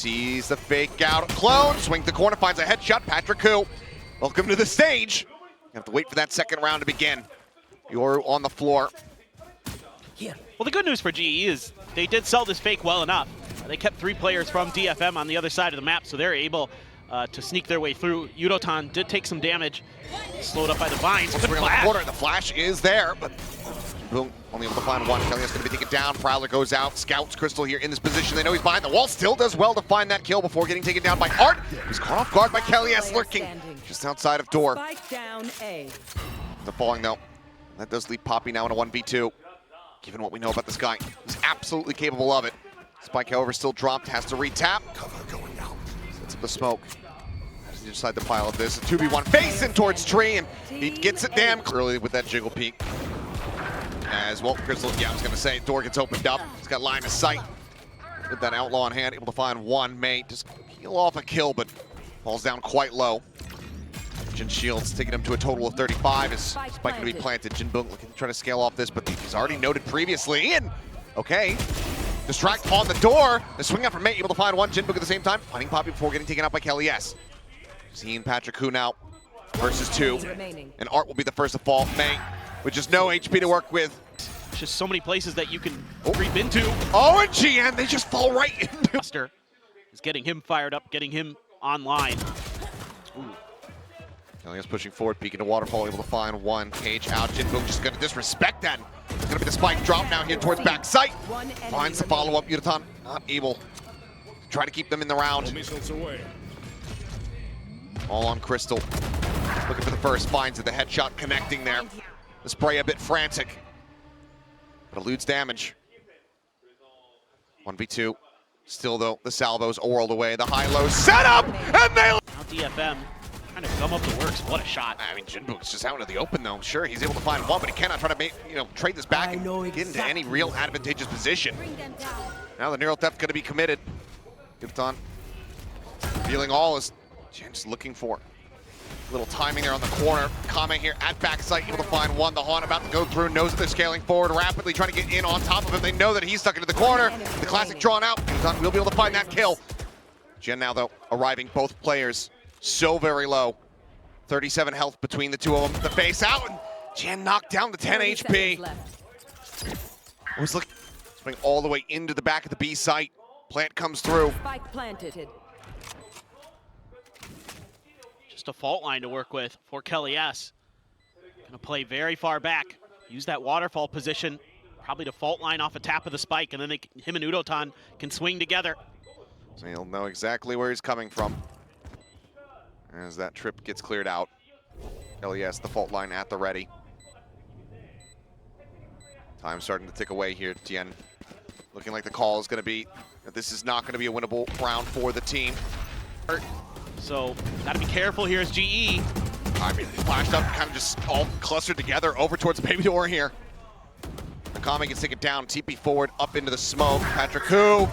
sees the fake out. Clone, swing the corner, finds a headshot. PatrickHoo, welcome to the stage. You have to wait for that second round to begin. You're on the floor. Well, the good news for GE is they did sell this fake well enough. They kept 3 players from DFM on the other side of the map, so they're able to sneak their way through. Yudotan did take some damage, slowed up by the vines. Good flash. The flash is there, but boom, only able to find one. Kelly's going to be taken down. Prowler goes out. Scouts Crystal here in this position. They know he's behind the wall. Still does well to find that kill before getting taken down by Art. He's caught off guard by Kelly lurking just outside of door. Spike down A. The falling though. That does leave Poppy now in a 1v2. Given what we know about this guy, he's absolutely capable of it. Spike, however, still dropped, has to re-tap. Cover going out. Sets up the smoke. Has to decide the pile of this. A 2v1 facing towards Tree, and he gets it damn early with that jiggle peek. As well, Crystal, I was gonna say, door gets opened up. He's got line of sight. With that outlaw in hand, able to find one. May just peel off a kill, but falls down quite low. Jin Shields taking him to a total of 35. Is Spike going to be planted? Jinbung looking to try to scale off this, but he's already noted previously. And okay, distract on the door. The swing out from May, able to find one. Jinbung at the same time, finding Poppy before getting taken out by Kelly S. Seeing PatrickHoo now versus 2. And Art will be the first to fall. May with just no HP to work with. There's just so many places that you can creep into. Oh, and GN, they just fall right into. Buster is getting him fired up, getting him online. Ooh. Kelly is pushing forward, peeking to waterfall, able to find one. Cage out. Jinbung just going to disrespect that. It's going to be the spike drop now here towards backside. Finds the follow-up. Yudotan not able to try to keep them in the round. All on Crystal. Looking for the first, finds it. The headshot connecting there. The spray a bit frantic, but eludes damage. 1v2. Still though, the salvo's a world away. The high-low setup, and they... Now DFM trying to gum up the works. What a shot. I mean, Jinbung's just out into the open though. Sure, he's able to find one, but he cannot try to make, trade this back and get into any real advantageous position. Now the neural theft going to be committed. Yudotan feeling all is just looking for a little timing there on the corner. Kame here at backside, able to find one. The Haunt about to go through, knows that they're scaling forward rapidly, trying to get in on top of him. They know that he's stuck into the corner. The classic drawn out. Yudotan will be able to find that kill. Jen now though, arriving both players so very low. 37 health between the two of them. The face out, and Jen knocked down to 10 HP. Was looking, swing all the way into the back of the B site. Plant comes through. Spike planted. Just a fault line to work with for Kelly S. Gonna play very far back. Use that waterfall position. Probably the fault line off a tap of the spike, and then him and Yudotan can swing together. So he'll know exactly where he's coming from as that trip gets cleared out. Kelly S, the fault line at the ready. Time starting to tick away here. Tien looking like the call is going to be that this is not going to be a winnable round for the team. So, got to be careful here as GE. I mean, flashed up, kind of just all clustered together over towards the baby door here. Nakami gets taken down, TP forward, up into the smoke. PatrickHoo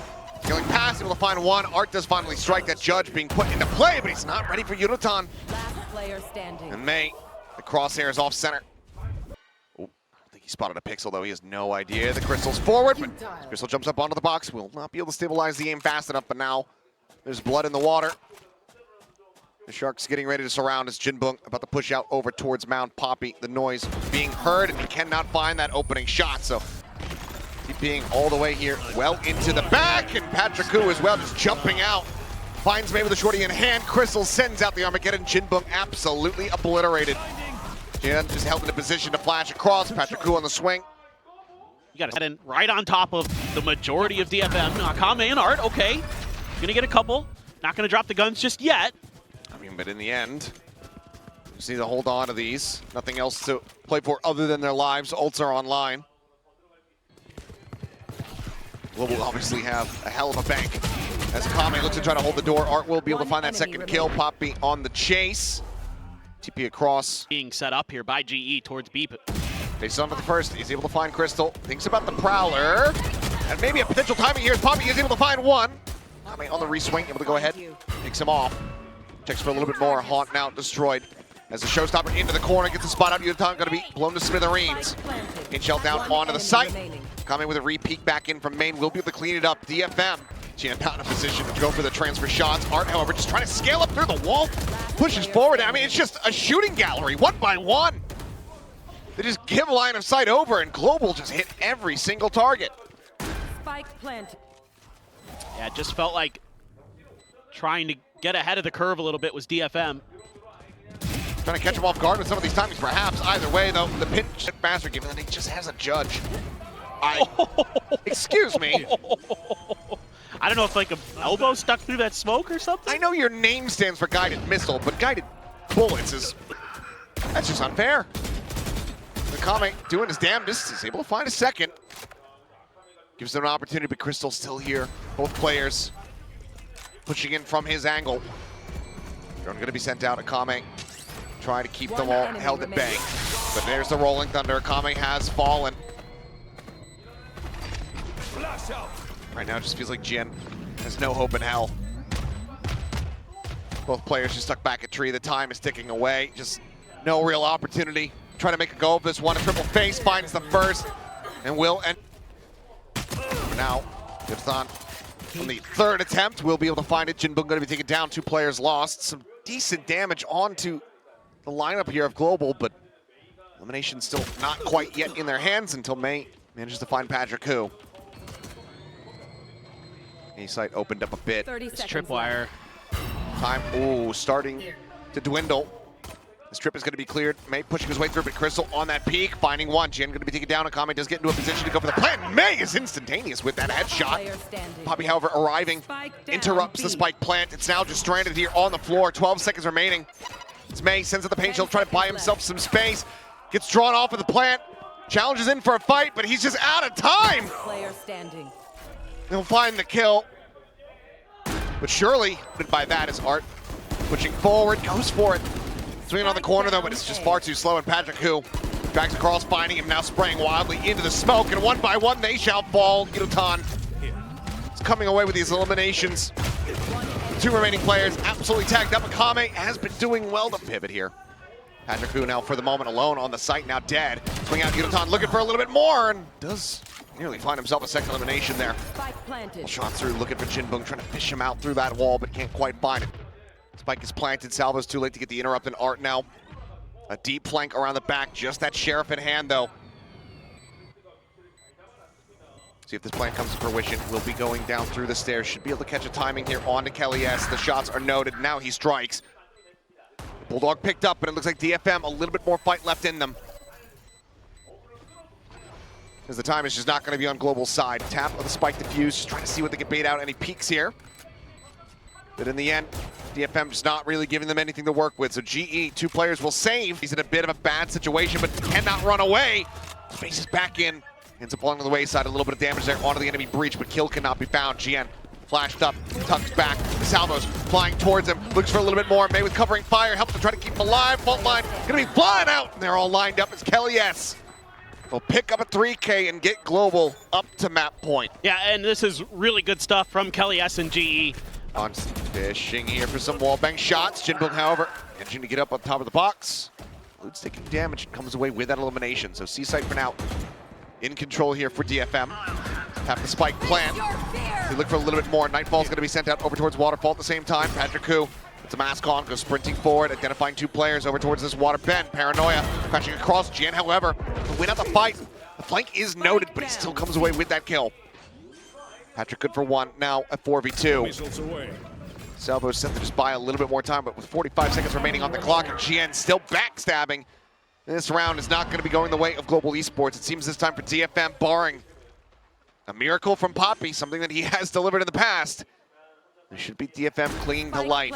going past, able to find one. Art does finally strike. That Judge being put into play, but he's not ready for Yudotan. Last player standing. And May, the crosshair is off center. Oh, I think he spotted a pixel though. He has no idea. The Crystal's forward, but Crystal jumps up onto the box. Will not be able to stabilize the aim fast enough, but now there's blood in the water. The Sharks getting ready to surround as Jinbung about to push out over towards Mount Poppy. The noise being heard, and he cannot find that opening shot, so he being all the way here, well into the back, and PatrickHoo as well, just jumping out. Finds May with a shorty in hand. Crystal sends out the Armageddon. Jinbung absolutely obliterated. Jen just held in a position to flash across. PatrickHoo on the swing. You got to head in right on top of the majority of DFM. Nakame and Art, okay. Gonna get a couple. Not gonna drop the guns just yet. I mean, but in the end, just need to hold on to these. Nothing else to play for other than their lives. Ults are online. Global obviously have a hell of a bank. As Kame looks to try to hold the door, Art will be able to find that second kill. Poppy on the chase. TP across. Being set up here by GE towards Beep. Face on for the first. He's able to find Crystal. Thinks about the Prowler. And maybe a potential timing here as Poppy is able to find one. Kame on the reswing, able to go ahead. Takes him off. Checks for a little bit more. Haunt now destroyed. As the showstopper into the corner, gets the spot out. Yudotan going to be blown to smithereens. Hit shell down onto the site. Coming with a re-peek back in from main. Will be able to clean it up. DFM Gian not in a position to go for the transfer shots. Art, however, just trying to scale up through the wall, pushes forward. I mean, it's just a shooting gallery, one by one. They just give line of sight over, and Global just hit every single target. Spike planted. Yeah, it just felt like trying to get ahead of the curve a little bit was DFM. Trying to catch him off guard with some of these timings, perhaps. Either way, though, the pinch master given that he just has a judge. Excuse me. I don't know if like an elbow stuck through that smoke or something. I know your name stands for guided missile, but guided bullets is, that's just unfair. Akame doing his damnedest, is able to find a second. Gives them an opportunity, but Crystal's still here. Both players pushing in from his angle. Drone gonna be sent out. Akame trying to keep them all held at bay. But there's the rolling thunder. Akame has fallen. Right now it just feels like Jin has no hope in hell. Both players just stuck back at tree. The time is ticking away. Just no real opportunity. Trying to make a go of this one. A triple face finds the first and will end. For now, Gibson on the third attempt will be able to find it. Jinbung going to be taken down. 2 players lost. Some decent damage onto the lineup here of Global, but elimination still not quite yet in their hands until May manages to find Patrick Hu. A-site opened up a bit. This tripwire. Time, ooh, starting to dwindle. This trip is going to be cleared. May pushing his way through, but Crystal on that peak, finding one. Jin going to be taken down. Akame does get into a position to go for the plant. May is instantaneous with that headshot. Poppy, however, arriving, interrupts the spike plant. It's now just stranded here on the floor. 12 seconds remaining. As May sends out the paint shield, trying to buy himself some space. Gets drawn off of the plant. Challenges in for a fight, but he's just out of time. Player standing. He'll find the kill. But surely, by that is Art pushing forward, goes for it. Swinging on the corner though, but it's just far too slow, and Patrick Hu drags across, finding him, now spraying wildly into the smoke, and one by one they shall fall. Yudotan is coming away with these eliminations. 2 remaining players absolutely tagged up. Akame has been doing well to pivot here. Patrick Hu now for the moment alone on the site, now dead. Swing out Yudotan looking for a little bit more, and does nearly find himself a second elimination there. Spike planted. Shot through, looking for Jinbung, trying to fish him out through that wall, but can't quite find it. Spike is planted. Salvo's too late to get the interrupt, and Art now a deep flank around the back. Just that sheriff in hand, though. See if this plan comes to fruition. We'll be going down through the stairs. Should be able to catch a timing here onto Kelly S. The shots are noted. Now he strikes. Bulldog picked up, but it looks like DFM a little bit more fight left in them. As the time is just not going to be on Global's side. Tap of the spike defuse, just trying to see what they can bait out. Any peeks here. But in the end, DFM just not really giving them anything to work with. So GE, 2 players will save. He's in a bit of a bad situation, but cannot run away. Spaces back in. Ends up along the wayside. A little bit of damage there onto the enemy breach, but kill cannot be found. GN flashed up, tucks back. The Salvos flying towards him. Looks for a little bit more. May with covering fire. Helps to try to keep him alive. Fault line going to be flying out. And they're all lined up. It's Kelly S. They'll pick up a 3K and get Global up to map point. Yeah, and this is really good stuff from Kelly S and GE. On fishing here for some wallbang shots. Jinbung, however, managing to get up on top of the box. Lude's taking damage and comes away with that elimination. So C-Site for now in control here for DFM. Have the spike plant. They look for a little bit more. Nightfall's going to be sent out over towards Waterfall at the same time. Patrick Hu puts a mask on, goes sprinting forward, identifying 2 players over towards this water bend. Paranoia crashing across. Gian, however, to win out the fight. The flank is noted, but he still comes away with that kill. Patrick good for 1, now at 4v2. Salvo sent to just buy a little bit more time, but with 45 seconds remaining on the clock, and GN still backstabbing. This round is not going to be going the way of Global Esports. It seems this time for DFM, barring a miracle from Poppy, something that he has delivered in the past. They should beat DFM clinging to life.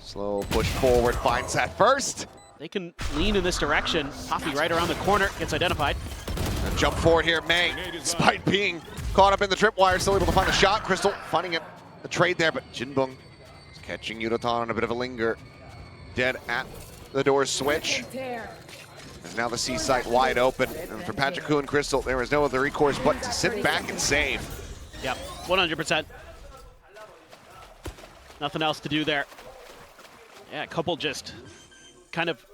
Slow push forward, finds that first. They can lean in this direction. Poppy right around the corner, gets identified. And jump forward here, May, despite being caught up in the tripwire, still able to find a shot. Crystal finding it, a trade there, but Jinbung is catching Yudotan on a bit of a linger. Dead at the door switch. And now the C-Site wide open. And for Patrick Hu and Crystal, there is no other recourse but to sit back and save. Yep, 100%. Nothing else to do there. Yeah, a couple just kind of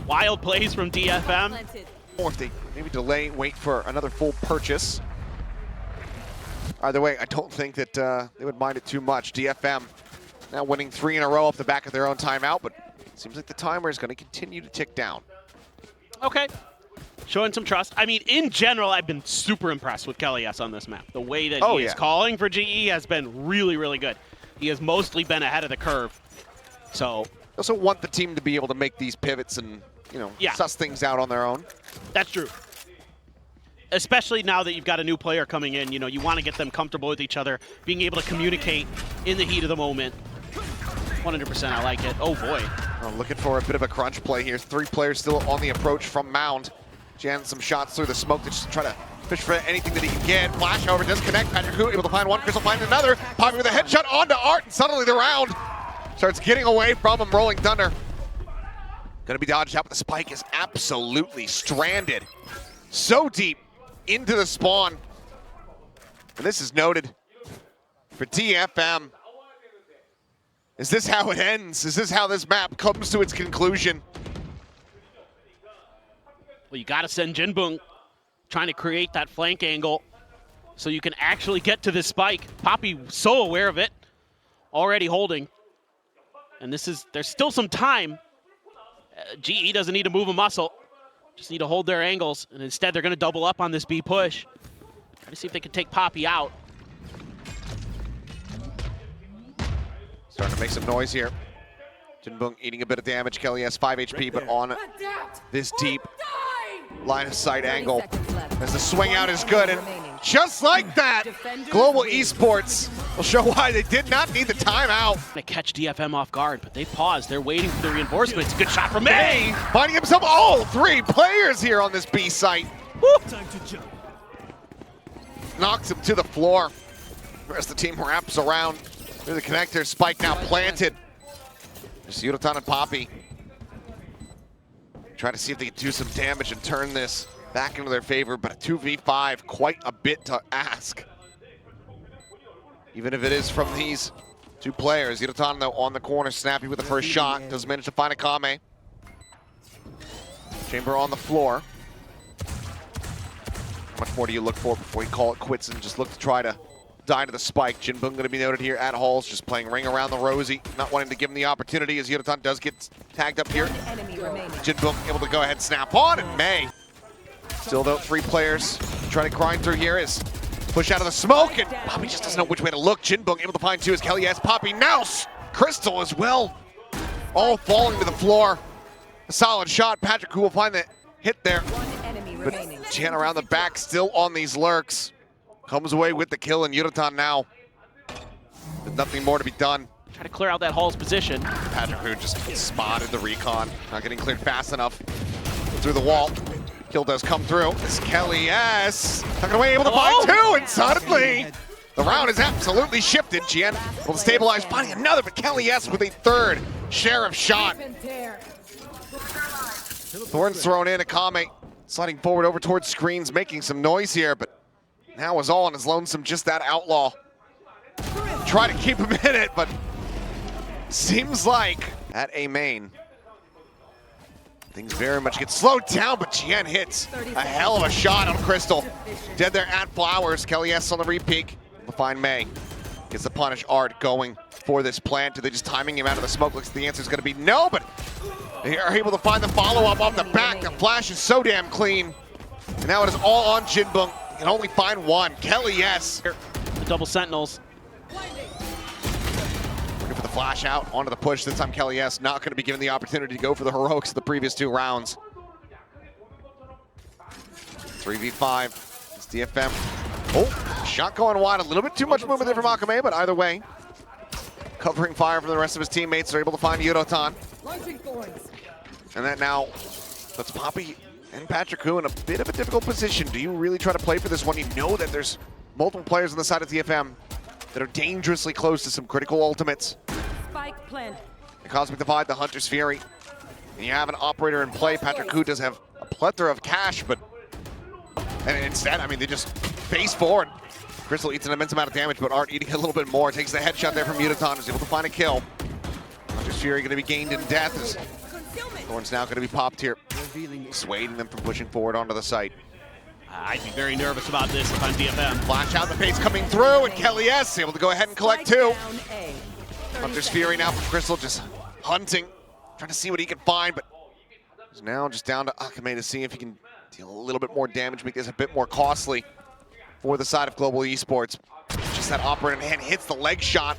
wild plays from DFM. Or if they maybe delay, wait for another full purchase. Either way, I don't think that they would mind it too much. DFM now winning 3 in a row off the back of their own timeout, but it seems like the timer is going to continue to tick down. Okay. Showing some trust. I mean, in general, I've been super impressed with Kelly S on this map. The way that he is calling for GE has been really, really good. He has mostly been ahead of the curve. So I also want the team to be able to make these pivots and, you know, suss things out on their own. That's true. Especially now that you've got a new player coming in, you know, you want to get them comfortable with each other, being able to communicate in the heat of the moment. 100%, I like it. Oh boy. Looking for a bit of a crunch play here. 3 players still on the approach from Mound. Jan some shots through the smoke to just try to fish for anything that he can get. Flash, however, does connect. Patrick Hu able to find one. Crystal finds another. Poppy with a headshot onto Art, and suddenly the round starts getting away from him. Rolling Thunder gonna be dodged out, but the spike is absolutely stranded. So deep into the spawn. And this is noted for DFM. Is this how it ends? Is this how this map comes to its conclusion? Well, you got to send Jinbung trying to create that flank angle so you can actually get to this spike. Poppy so aware of it, already holding. And there's still some time. GE doesn't need to move a muscle. Just need to hold their angles, and instead they're going to double up on this B push. Try to see if they can take Poppy out. Starting to make some noise here. Jinbung eating a bit of damage. Kelly has 5 HP, but on this deep line of sight angle, as the swing out is good, and just like that, Global Esports will show why they did not need the timeout. They catch DFM off guard, but they paused. They're waiting for the reinforcements. Good shot from May. Finding himself all 3 players here on this B site. Time to jump. Knocks him to the floor. The rest of the team wraps around through the connector. Spike now planted. Just Yudotan and Poppy try to see if they can do some damage and turn this back into their favor, but a 2v5, quite a bit to ask. Even if it is from these 2 players. Yudotan, though, on the corner, snappy with the first shot. Does manage to find a Kame. Chamber on the floor. How much more do you look for before you call it quits and just look to try to die to the spike? Jinbung going to be noted here at Halls, just playing ring around the Rosie, not wanting to give him the opportunity as Yudotan does get tagged up here. Jinbung able to go ahead and snap on, and May. Still though, 3 players trying to grind through here is push out of the smoke, and Poppy just doesn't know which way to look. Jinbung able to find 2 as Kelly has Poppy now. Crystal as well. All falling to the floor. A solid shot. Patrick Hu will find the hit there. But Jan around the back still on these lurks. Comes away with the kill, and Yudotan now with nothing more to be done. Try to clear out that Hall's position. Patrick Hu just spotted the recon. Not getting cleared fast enough through the wall. Kill does come through. It's Kelly S. Tucking away, able to find 2, and suddenly the round is absolutely shifted. Gian will stabilize, finding another, but Kelly S with a 3rd sheriff shot. Thorns thrown in, Akame sliding forward over towards screens, making some noise here, but now is all on his lonesome, just that outlaw. Try to keep him in it, but seems like at A main, things very much get slowed down, but Gian hits a hell of a shot on Crystal. Dead there at Flowers. Kelly S on the re-peek. We'll find May. Gets the punish. Art going for this plant. Do they just timing him out of the smoke? Looks like the answer is going to be no, but they are able to find the follow-up off the back. The flash is so damn clean. And now it is all on Jinbung. He can only find 1. Kelly S. The double sentinels. Looking for the flash out onto the push. This time Kelly S not going to be given the opportunity to go for the heroics of the previous 2 rounds. 3v5. It's DFM. Oh, shot going wide. A little bit too much movement there from Akame, but either way, covering fire from the rest of his teammates. They're able to find Yudotan. And that now puts Poppy and Patrick Hu in a bit of a difficult position. Do you really try to play for this one? You know that there's multiple players on the side of DFM that are dangerously close to some critical ultimates. Spike plant. The Cosmic Divide, the Hunter's Fury. And you have an operator in play. Patrick Hu does have a plethora of cash, but and instead, I mean, they just face forward. Crystal eats an immense amount of damage, but Art eating a little bit more. Takes the headshot there from Yudotan, is able to find a kill. Hunter's Fury going to be gained in death as Thorn's now going to be popped here, dissuading them from pushing forward onto the site. I'd be very nervous about this if I'm DFM. Flash out the pace coming through, and Kelly S able to go ahead and collect two. Down A. 30 Hunter's seconds. Fury now from Crystal, just hunting, trying to see what he can find, but he's now just down to Akame to see if he can deal a little bit more damage, make this a bit more costly for the side of Global Esports. Just that operator in hand hits the leg shot,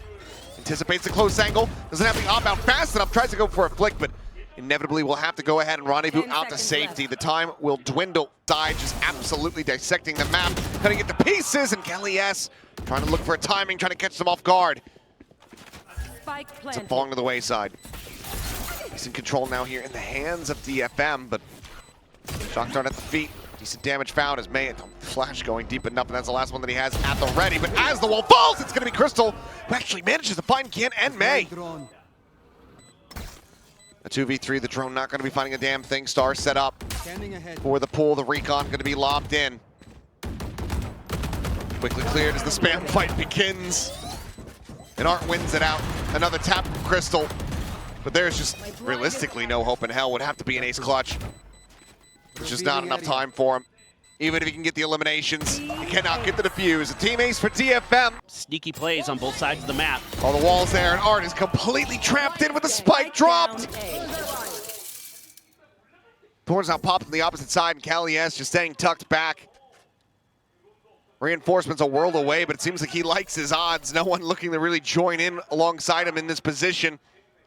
anticipates the close angle, doesn't have the op out fast enough, tries to go for a flick, but inevitably will have to go ahead and rendezvous 10 out to seconds safety. left. The time will dwindle. Side just absolutely dissecting the map, cutting it to pieces, and Kelly S trying to look for a timing, trying to catch them off guard. Spike It's planted. falling to the wayside. He's in control now here in the hands of DFM, but shock dart at the feet. Decent damage found as May, flash going deep enough, and that's the last one that he has at the ready. But as the wall falls, it's going to be Crystal who actually manages to find Kian and May. A 2v3, the drone not going to be finding a damn thing. Star set up for the pull. The recon going to be lobbed in. Quickly cleared as the spam fight begins. And Art wins it out. Another tap from Crystal. But there's just realistically no hope in hell. Would have to be an ace clutch. There's just not enough time for him. Even if he can get the eliminations, he cannot get the defuse. A team ace for DFM. Sneaky plays on both sides of the map. All the walls there, and Art is completely trapped in with the spike dropped. Down A. Thorn's now popped on the opposite side, and Cali S just staying tucked back. Reinforcements a world away, but it seems like he likes his odds. No one looking to really join in alongside him in this position.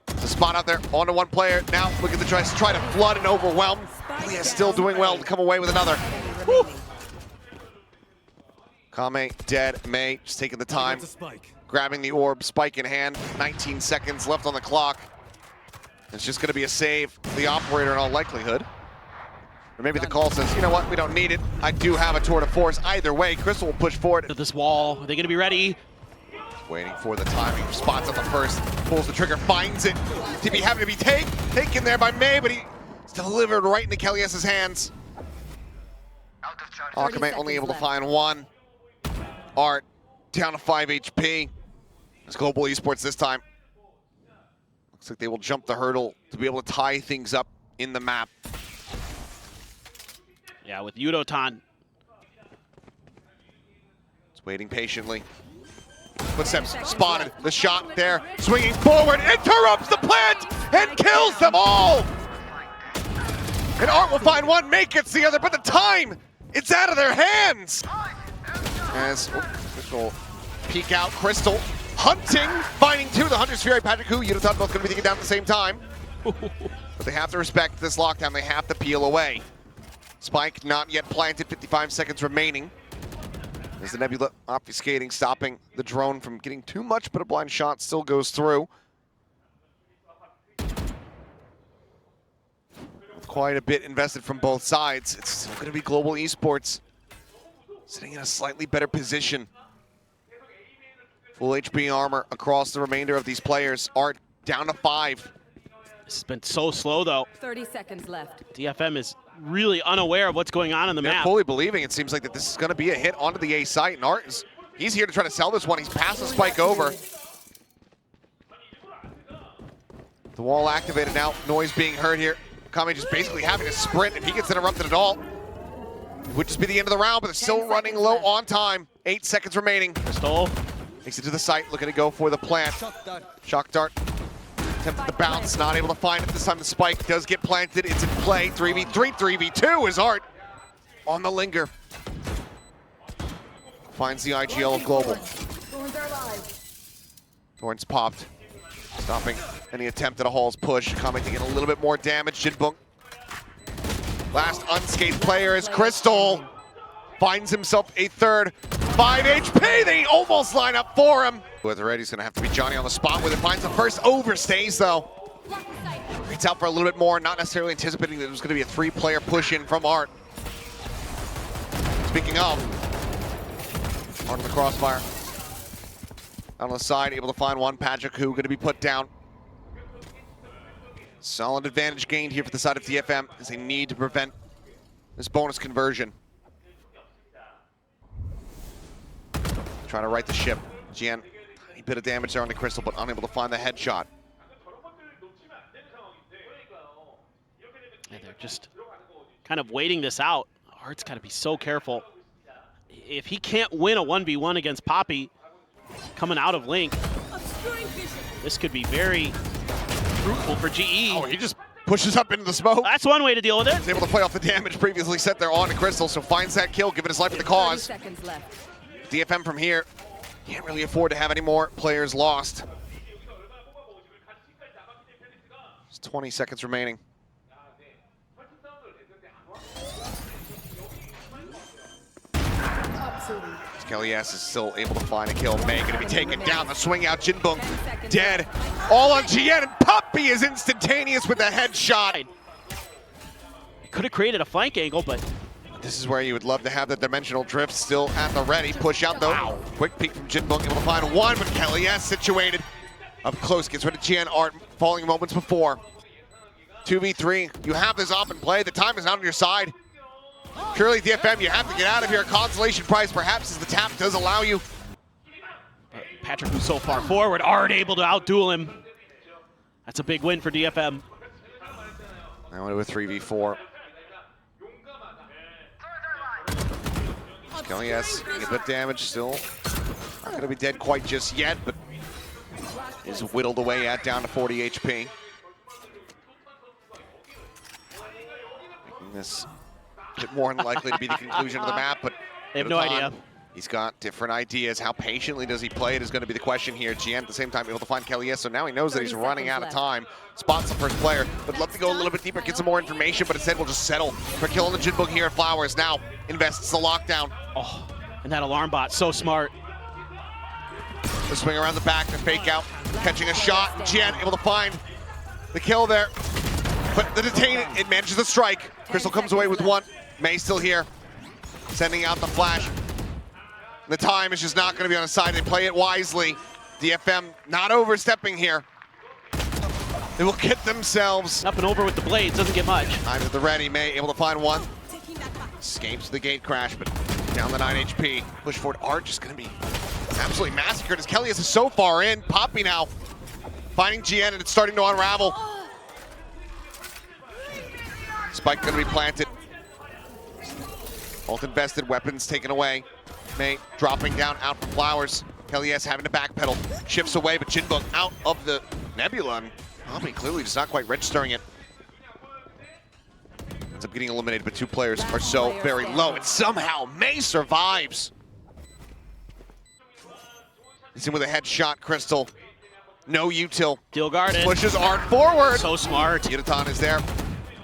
There's a spot out there, onto one player. Now look at the choice to try to flood and overwhelm. Cali S still doing well to come away with another. Woo. Kame dead, May just taking the time, grabbing the orb, spike in hand. 19 seconds left on the clock. It's just going to be a save for the operator in all likelihood. Or maybe the call says, you know what, we don't need it. I do have a tour de force. Either way, Crystal will push forward. To this wall, are they going to be ready? Waiting for the timing, spots on the first, pulls the trigger, finds it. TB having to be taken there by May, but he's delivered right into Kelly S's hands. Akame only able to find one. Art down to 5 HP. It's Global Esports this time. Looks like they will jump the hurdle to be able to tie things up in the map. Yeah, with Yudotan. It's waiting patiently. Footsteps spotted. The shot there, swinging forward, interrupts the plant and kills them all. And Art will find one, May gets the other, but the time, it's out of their hands. As Crystal peek out, Crystal hunting, finding two. The Hunter's Fury, Patrick Hu, Yudotan both going to be taken down at the same time. But they have to respect this lockdown. They have to peel away. Spike not yet planted, 55 seconds remaining. As the Nebula obfuscating, stopping the drone from getting too much, but a blind shot still goes through. With quite a bit invested from both sides, it's still going to be Global Esports sitting in a slightly better position. Full HP armor across the remainder of these players. Art down to 5. This has been so slow, though. 30 seconds left. DFM is really unaware of what's going on in the They're map. fully believing it seems like that this is going to be a hit onto the A site, and Art is, he's here to try to sell this one. He's passed the spike over. The wall activated now. Noise being heard here. Kame just basically having to sprint. If he gets interrupted at all, it would just be the end of the round, but they're still running low on time. 8 seconds remaining. Crystal. Takes it to the site, looking to go for the plant. Shock dart. Attempted the bounce, not able to find it. This time the spike does get planted. It's in play. 3v3, 3v2 is Art on the linger. Finds the IGL of Global. Thorns popped. Stopping any attempt at a Hall's push. Kame taking a little bit more damage. Jinbunk. Last unscathed player is Crystal. Finds himself a third. 5 HP, they almost line up for him. With Red, he's gonna have to be Johnny on the spot with it. Finds the first, overstays though. It's out for a little bit more, not necessarily anticipating that it was gonna be a 3-player push in from Art. Speaking of, Art on the crossfire. On the side, able to find one. Patrick Hu gonna be put down. Solid advantage gained here for the side of DFM as they need to prevent this bonus conversion. Trying to right the ship. Jian, a bit of damage there on the Crystal, but unable to find the headshot. Yeah, they're just kind of waiting this out. Art's got to be so careful. If he can't win a 1v1 against Poppy coming out of Link, this could be very fruitful for GE. Oh, he just pushes up into the smoke. That's one way to deal with it. He's able to play off the damage previously set there on to Crystal, so finds that kill, giving his life for the 30 cause. seconds left. DFM from here can't really afford to have any more players lost. There's 20 seconds remaining. Kelly's is still able to find a kill. May going to be taken down. The swing out. Jinbong dead. All on GN, and Poppy is instantaneous with a headshot. Could have created a flank angle, but This is where you would love to have the dimensional drift still at the ready. Push out though. Wow. Quick peek from Jinbong, able to find one, but Kelly's situated up close. Gets rid of GN. Art falling moments before. 2v3. You have this op in play. The time is not on your side. Surely DFM, you have to get out of here. Consolation prize perhaps as the tap does allow you. Patrick, who's so far forward, Art able to outduel him. That's a big win for DFM. Now into a 3v4. Kelly's getting a bit damaged still. Not going to be dead quite just yet, but is whittled away at down to 40 HP. Making this a bit more unlikely to be the conclusion of the map, but They have no idea. He's got different ideas. How patiently does he play it is going to be the question here. GN at the same time able to find Kelly's, so now he knows that he's running out of time. Spots the first player. Would love to go a little bit deeper, get some more information, but instead we'll just settle for killing the Jinbong here at Flowers. Now invests the lockdown. Oh, and that alarm bot, so smart. The swing around the back, the fake out, catching a shot. GN able to find the kill there. But the detain, it manages the strike. Crystal comes away with one. May still here, sending out the flash. The time is just not going to be on his side. They play it wisely. DFM not overstepping here. They will get themselves Up and over with the blades, doesn't get much. time at the ready. May able to find one. Escapes the gate crash, but down the 9 HP. Push forward. Art just going to be absolutely massacred as Kelly is so far in. Poppy now finding GN, and it's starting to unravel. Spike going to be planted. Ult invested, weapons taken away. May dropping down out for Flowers. Kelly's having to backpedal. Shifts away, but Jinbong out of the nebula. And Poppy clearly just not quite registering it. Ends up getting eliminated, but two players are so very low. And somehow May survives. He's in with a headshot, Crystal. No util. Deal guarded. Pushes Art forward. So smart. Yudotan is there.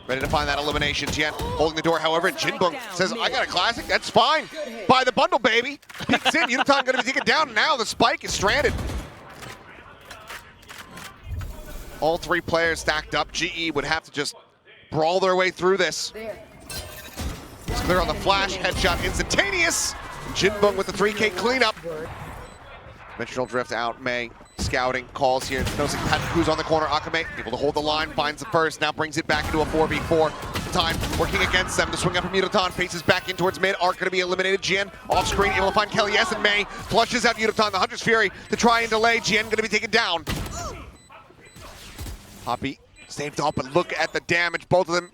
Ready to find that elimination. GN holding the door, however, Jinbong says, I got a classic, that's fine. Buy the bundle, baby. Peeks in, Yudotan gonna be taken down. Now the spike is stranded. All three players stacked up. GE would have to just brawl their way through this. It's clear on the flash, headshot instantaneous. Jinbong with the 3K cleanup. Dimensional drift out, May. Scouting, calls here, noticing Patrick who's on the corner. Akame able to hold the line, finds the first, now brings it back into a 4v4. Time working against them. The swing up from Yudotan, faces back in towards mid. Art going to be eliminated. GN off screen, able to find Kelly's, and May flushes out Yudotan. The Hunter's Fury to try and delay. GN going to be taken down. Poppy saved up, but look at the damage. Both of them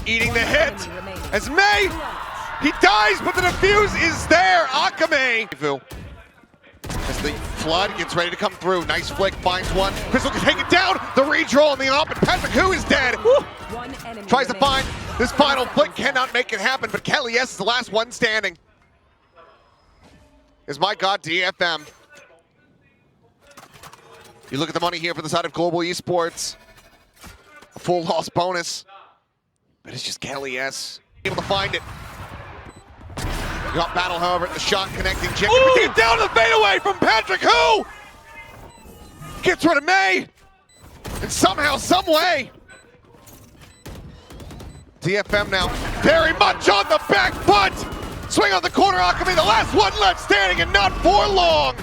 eating the hit. As May, he dies, but the defuse is there. Akame. As the flood gets ready to come through. Nice flick, finds one. Crystal can take it down. The redraw on the op, and Patrick, who is dead. Tries to find this final flick, cannot make it happen, but Kelly is the last one standing. Is my God, DFM. You look at the money here for the side of Global Esports. A full loss bonus. But it's just Kelly S. Able to find it. Got battle, however, the shot connecting. Deep down the fadeaway from Patrick, who gets rid of May, and somehow, some way, DFM now very much on the back foot. Swing on the corner, Akame, the last one left standing, and not for long.